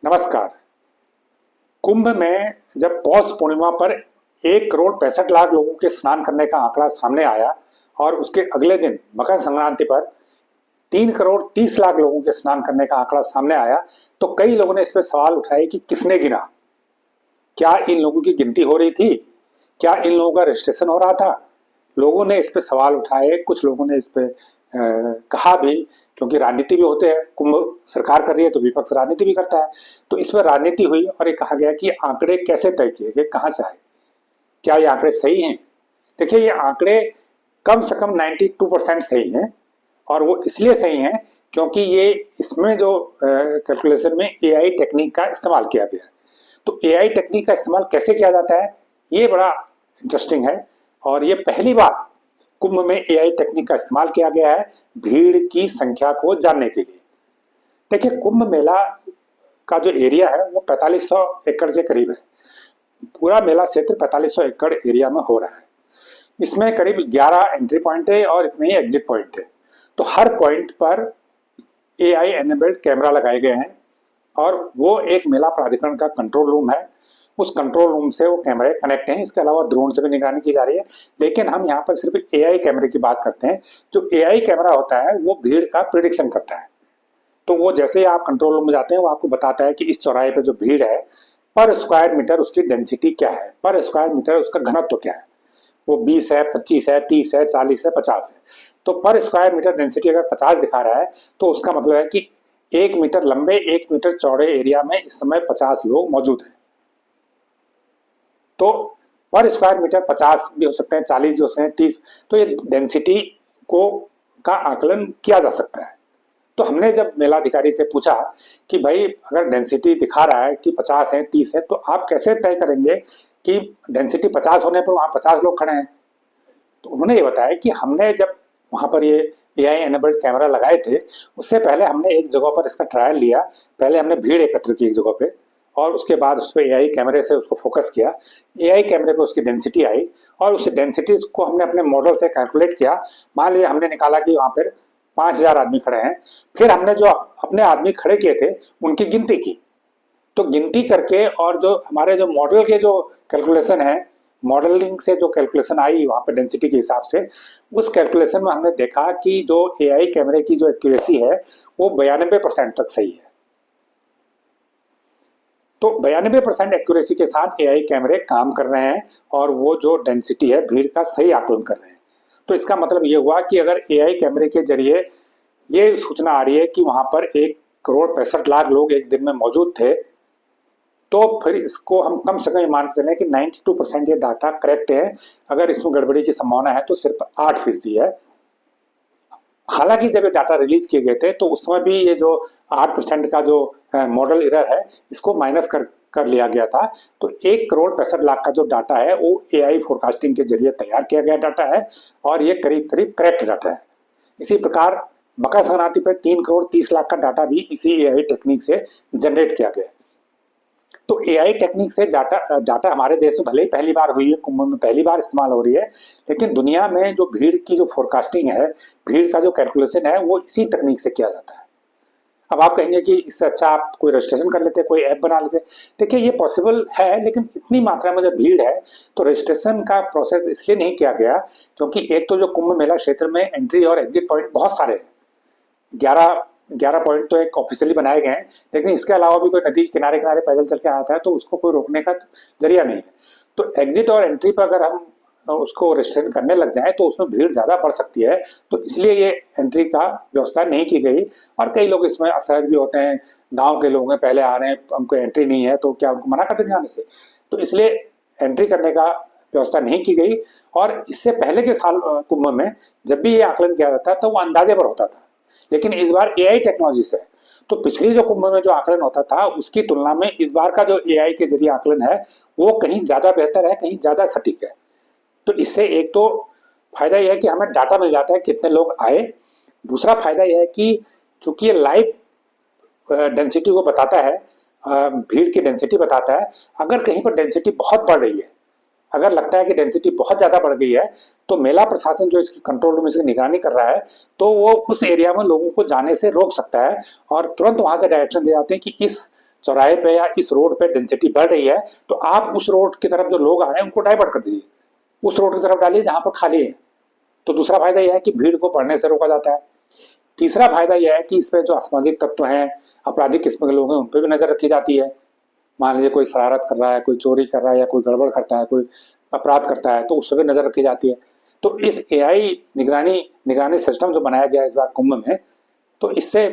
नमस्कार। कुंभ में जब पौष पूर्णिमा पर 1,65,00,000 लोगों के स्नान करने का आंकड़ा सामने आया और उसके अगले दिन मकर संक्रांति पर 3,30,00,000 लोगों के स्नान करने का आंकड़ा सामने आया, तो कई लोगों ने इस पर सवाल उठाए कि किसने गिना? क्या इन लोगों की गिनती हो रही थी? क्या इन लोगों का रजिस्ट्रेशन हो रहा था? लोगों ने इस पे सवाल उठाए, कुछ लोगों ने इस पे कहा भी, क्योंकि राजनीति भी होते हैं। कुंभ सरकार कर रही है तो विपक्ष राजनीति भी करता है, तो इस पर राजनीति हुई और ये कहा गया कि आंकड़े कैसे तय किए गए, कहाँ से आए, क्या ये आंकड़े सही हैं? देखिए, ये आंकड़े कम से कम 92% सही हैं, और वो इसलिए सही हैं क्योंकि ये इसमें जो कैलकुलेशन में एआई टेक्निक का इस्तेमाल किया गया है। तो एआई टेक्निक का इस्तेमाल कैसे किया जाता है, ये बड़ा इंटरेस्टिंग है। और ये पहली बार कुंभ में एआई टेक्निक का इस्तेमाल किया गया है भीड़ की संख्या को जानने के लिए। देखिए, कुंभ मेला का जो एरिया है वो 4500 एकड़ के करीब है। पूरा मेला क्षेत्र 4500 एकड़ एरिया में हो रहा है। इसमें करीब 11 एंट्री पॉइंट है और इतने ही एग्जिट पॉइंट है। तो हर पॉइंट पर एआई एनेबल्ड कैमरा लगाए गए हैं, और वो एक मेला प्राधिकरण का कंट्रोल रूम है। उस कंट्रोल रूम से वो कैमरे कनेक्ट हैं। इसके अलावा ड्रोन से भी निगरानी की जा रही है, लेकिन हम यहाँ पर सिर्फ एआई कैमरे की बात करते हैं। जो एआई कैमरा होता है वो भीड़ का प्रिडिक्शन करता है। तो वो जैसे ही आप कंट्रोल रूम में जाते हैं, वो आपको बताता है कि इस चौराहे पे जो भीड़ है, पर स्क्वायर मीटर उसकी डेंसिटी क्या है, पर स्क्वायर मीटर उसका घनत्व क्या है। वो 20 है, 25 है, 30 है, 40 है, 50 है। तो पर स्क्वायर मीटर डेंसिटी अगर 50 दिखा रहा है, तो उसका मतलब है कि 1 मीटर लंबे 1 मीटर चौड़े एरिया में इस समय 50 लोग मौजूद हैं। तो पर स्क्वायर मीटर 50 भी हो सकते हैं, 40 भी हो सकते हैं, 30। तो ये डेंसिटी को का आकलन किया जा सकता है। तो हमने जब मेलाधिकारी से पूछा कि भाई, अगर डेंसिटी दिखा रहा है कि 50 है, 30 है, तो आप कैसे तय करेंगे कि डेंसिटी 50 होने पर वहां 50 लोग खड़े हैं? तो उन्होंने ये बताया कि हमने जब वहां पर ये एआई एनेबल्ड कैमरा लगाए थे, उससे पहले हमने एक जगह पर इसका ट्रायल लिया। पहले हमने भीड़ एकत्र की एक जगह पे, और उसके बाद उस पर एआई कैमरे से उसको फोकस किया। एआई कैमरे पे उसकी डेंसिटी आई, और उस डेंसिटी को हमने अपने मॉडल से कैलकुलेट किया। मान लीजिए हमने निकाला कि वहां पर 5,000 आदमी खड़े हैं। फिर हमने जो अपने आदमी खड़े किए थे उनकी गिनती की। तो गिनती करके, और जो हमारे जो मॉडल के जो कैलकुलेशन है, मॉडलिंग से जो कैलकुलेशन आई वहां पर डेंसिटी के हिसाब से, उस कैलकुलेशन में हमने देखा कि जो एआई कैमरे की जो एक्यूरेसी है वो 92% तक सही है। तो 92% एक्यूरेसी के साथ एआई कैमरे काम कर रहे हैं, और वो जो डेंसिटी है भीड़ का सही आकलन कर रहे हैं। तो इसका मतलब ये हुआ कि अगर एआई कैमरे के जरिए ये सूचना आ रही है कि वहां पर 1,65,00,000 लोग एक दिन में मौजूद थे, तो फिर इसको हम कम से कम मान चलें कि 92% ये डाटा करेक्ट है। अगर इसमें गड़बड़ी की संभावना है तो सिर्फ 8% है। हालांकि जब ये डाटा रिलीज किए गए थे तो उस समय भी ये जो 8% का जो मॉडल एरर है, इसको माइनस कर लिया गया था। तो 1,65,00,000 का जो डाटा है वो एआई फोरकास्टिंग के जरिए तैयार किया गया डाटा है, और ये करीब करीब करेक्ट डाटा है। इसी प्रकार मकर संक्रांति पर 3,30,00,000 का डाटा भी इसी एआई टेक्निक से जनरेट किया गया। तो एआई टेक्निक से डाटा हमारे देश में भले ही पहली बार हुई है, कुंभ में पहली बार इस्तेमाल हो रही है, लेकिन दुनिया में जो भीड़ की जो फोरकास्टिंग है, भीड़ का जो कैलकुलेशन है, वो इसी टेक्निक से किया जाता है। अब आप कहेंगे कि इससे अच्छा आप कोई रजिस्ट्रेशन कर लेते, कोई ऐप बना लेते। देखिए, ये पॉसिबल है, लेकिन इतनी मात्रा में जब भीड़ है तो रजिस्ट्रेशन का प्रोसेस इसलिए नहीं किया गया क्योंकि एक तो जो कुंभ मेला क्षेत्र में एंट्री और एग्जिट पॉइंट बहुत सारे हैं। 11 पॉइंट तो एक ऑफिशियली बनाए गए हैं, लेकिन इसके अलावा भी कोई नदी किनारे किनारे पैदल चल के आता है तो उसको कोई रोकने का जरिया नहीं है। तो एग्जिट और एंट्री पर अगर हम उसको रिस्ट्रिक्ट करने लग जाए तो उसमें भीड़ ज्यादा बढ़ सकती है। तो इसलिए ये एंट्री का व्यवस्था नहीं की गई, और कई लोग इसमें असहज भी होते हैं। गांव के लोग हैं, पहले आ रहे हैं, हमको एंट्री नहीं है, तो क्या उनको मना कर देंगे आने से? तो इसलिए एंट्री करने का व्यवस्था नहीं की गई। और इससे पहले के साल कुंभ में जब भी ये आकलन किया जाता तो वो अंदाजे पर होता था, लेकिन इस बार एआई टेक्नोलॉजी से। तो पिछली जो कुंभ में जो आकलन होता था उसकी तुलना में इस बार का जो एआई के जरिए आकलन है वो कहीं ज्यादा बेहतर है, कहीं ज्यादा सटीक है। तो इससे एक तो फायदा यह है कि हमें डाटा मिल जाता है कितने लोग आए। दूसरा फायदा यह है कि चूंकि ये लाइव डेंसिटी को बताता है, भीड़ की डेंसिटी बताता है। अगर कहीं पर डेंसिटी बहुत बढ़ रही है, अगर लगता है कि डेंसिटी बहुत ज्यादा बढ़ गई है, तो मेला प्रशासन जो इसकी कंट्रोल रूम इसकी निगरानी कर रहा है, तो वो उस एरिया में लोगों को जाने से रोक सकता है, और तुरंत वहां से डायरेक्शन दे जाते हैं कि इस चौराहे पे या इस रोड पे डेंसिटी बढ़ रही है, तो आप उस रोड की तरफ जो लोग आ रहे हैं उनको डाइवर्ट कर दीजिए, उस रोड की तरफ डालिए जहां पर खाली है। तो दूसरा फायदा यह है कि भीड़ को बढ़ने से रोका जाता है। तीसरा फायदा यह है कि इसमें जो असामाजिक तत्व हैं, आपराधिक किस्म के लोग हैं, उन पर भी नजर रखी जाती है। मान लीजिए कोई शरारत कर रहा है, कोई चोरी कर रहा है या कोई गड़बड़ करता है, कोई अपराध करता है, तो उस पर भी नजर रखी जाती है। तो इस एआई निगरानी निगरानी सिस्टम जो बनाया गया है इस बार कुंभ में, तो इससे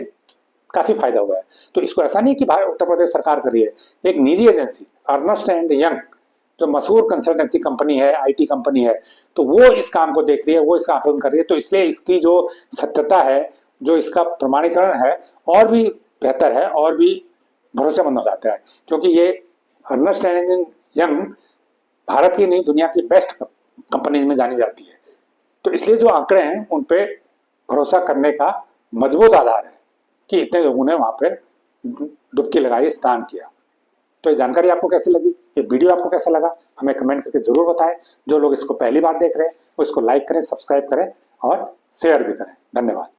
काफी फायदा हुआ है। तो इसको ऐसा नहीं कि भारत उत्तर प्रदेश सरकार कर रही है, एक निजी एजेंसी अर्नेस्ट एंड यंग जो मशहूर कंसल्टेंसी कंपनी है, आईटी कंपनी है, तो वो इस काम को देख रही है, वो इसका आकलन कर रही है। तो इसलिए इसकी जो सत्यता है, जो इसका प्रमाणीकरण है, और भी बेहतर है और भी भरोसेमंद हो जाता है, क्योंकि ये अर्नेस्ट एंड यंग भारत की नहीं दुनिया की बेस्ट कंपनीज में जानी जाती है। तो इसलिए जो आंकड़े हैं उन पे भरोसा करने का मजबूत आधार है कि इतने लोगों ने वहां पे डुबकी लगाई, स्नान किया। तो ये जानकारी आपको कैसी लगी, ये वीडियो आपको कैसा लगा, हमें कमेंट करके जरूर बताएं। जो लोग इसको पहली बार देख रहे हैं वो इसको लाइक करें, सब्सक्राइब करें और शेयर भी करें। धन्यवाद।